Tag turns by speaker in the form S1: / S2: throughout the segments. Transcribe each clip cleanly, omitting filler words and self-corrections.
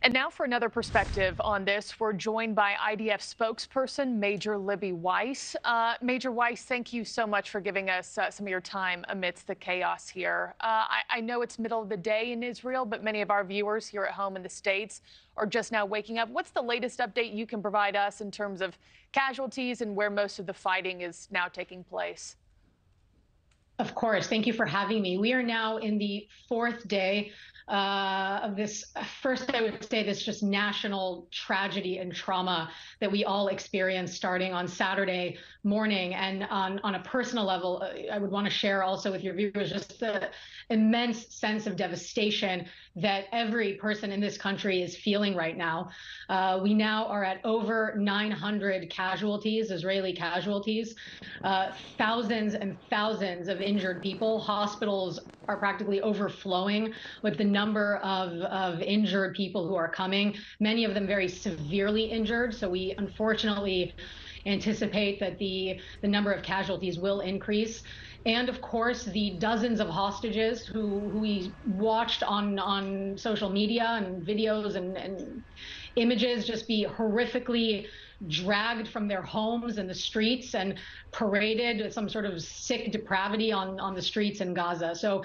S1: And now for another perspective on this, we're joined by IDF spokesperson, Major Libby Weiss. Major Weiss, thank you so much for giving us some of your time amidst the chaos here. I know it's middle of the day in Israel, but many of our viewers here at home in the States are just now waking up. What's the latest update you can provide us in terms of casualties and where most of the fighting is now taking place?
S2: Of course. Thank you for having me. We are now in the fourth day of this, first, I would say, this just national tragedy and trauma that we all experienced starting on Saturday morning. And on a personal level, I would want to share also with your viewers just the immense sense of devastation that every person in this country is feeling right now. We now are at over 900 casualties, Israeli casualties, thousands and thousands of injured people. Hospitals are practically overflowing with the number of injured people who are coming, many of them very severely injured. So we unfortunately anticipate that the number of casualties will increase. And of course, the dozens of hostages who we watched on social media and videos and images just be horrifically dragged from their homes in the streets and paraded with some sort of sick depravity on the streets in Gaza. So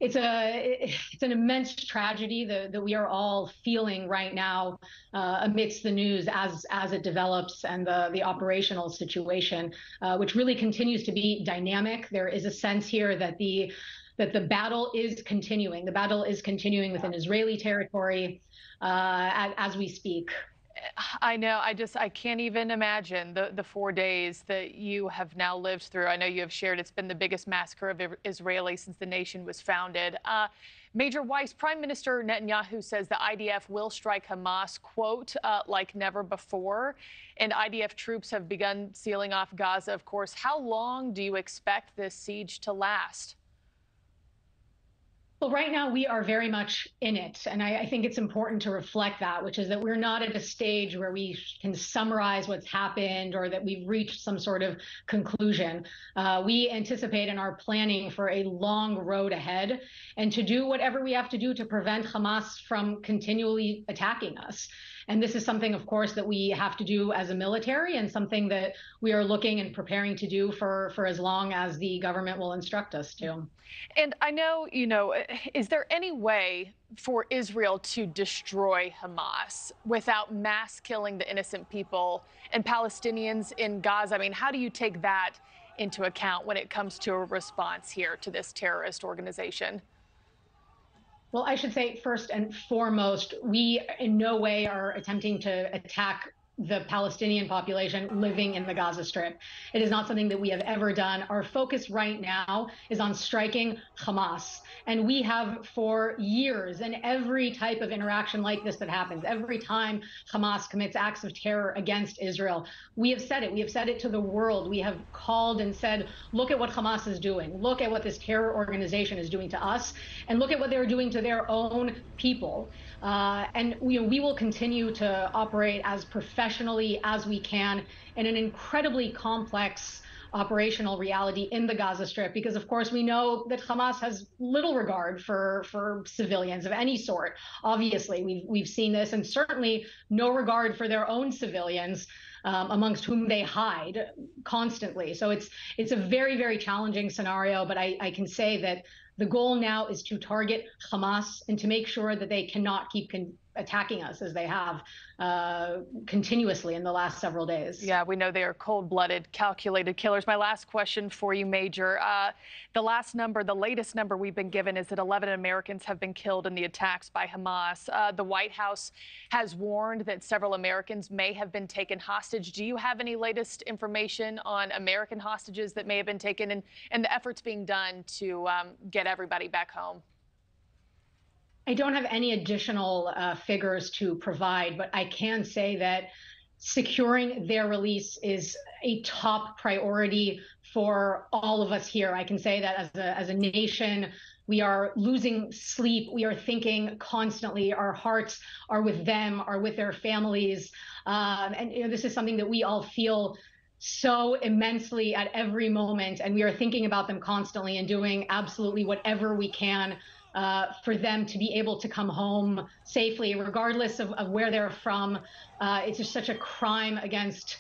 S2: it's an immense tragedy that we are all feeling right now amidst the news as it develops and the operational situation, which really continues to be dynamic. There is a sense here that the battle is continuing. The battle is continuing within Israeli territory as we speak.
S1: I know. I can't even imagine the 4 days that you have now lived through. I know you have shared it's been the biggest massacre of Israelis since the nation was founded. Major Weiss, Prime Minister Netanyahu says the IDF will strike Hamas, quote, like never before. And IDF troops have begun sealing off Gaza, of course. How long do you expect this siege to last?
S2: Well, right now we are very much in it. And I think it's important to reflect that, which is that we're not at a stage where we can summarize what's happened or that we've reached some sort of conclusion. We anticipate and are planning for a long road ahead and to do whatever we have to do to prevent Hamas from continually attacking us. And this is something, of course, that we have to do as a military and something that we are looking and preparing to do for as long as the government will instruct us to.
S1: And I know, is there any way for Israel to destroy Hamas without mass killing the innocent people and Palestinians in Gaza? I mean, how do you take that into account when it comes to a response here to this terrorist organization?
S2: Well, I should say first and foremost, we in no way are attempting to attack the Palestinian population living in the Gaza Strip. It is not something that we have ever done. Our focus right now is on striking Hamas. And we have for years, and every type of interaction like this that happens, every time Hamas commits acts of terror against Israel, we have said it. We have said it to the world. We have called and said, look at what Hamas is doing. Look at what this terror organization is doing to us. And look at what they're doing to their own people. And we will continue to operate as professionally as we can in an incredibly complex operational reality in the Gaza Strip, because of course we know that Hamas has little regard for civilians of any sort. Obviously, we've seen this, and certainly no regard for their own civilians, amongst whom they hide constantly. So it's a very, very challenging scenario, but I can say that the goal now is to target Hamas and to make sure that they cannot keep attacking us as they have continuously in the last several days.
S1: Yeah, we know they are cold-blooded, calculated killers. My last question for you, Major. The latest number we've been given is that 11 Americans have been killed in the attacks by Hamas. The White House has warned that several Americans may have been taken hostage. Do you have any latest information on American hostages that may have been taken and the efforts being done to get everybody back home?
S2: I don't have any additional figures to provide, but I can say that securing their release is a top priority for all of us here. I can say that as a nation, we are losing sleep. We are thinking constantly. Our hearts are with them, are with their families. And this is something that we all feel so immensely at every moment. And we are thinking about them constantly and doing absolutely whatever we can for them to be able to come home safely, regardless of where they're from. It's just such a crime against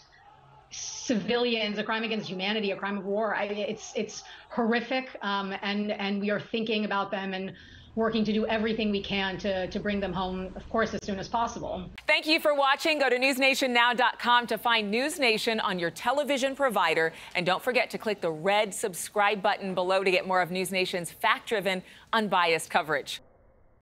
S2: civilians, a crime against humanity, a crime of war. It's horrific, and we are thinking about them and working to do everything we can to bring them home, of course, as soon as possible.
S3: Thank you for watching. Go to newsnationnow.com to find NewsNation on your television provider. And don't forget to click the red subscribe button below to get more of NewsNation's fact-driven, unbiased coverage.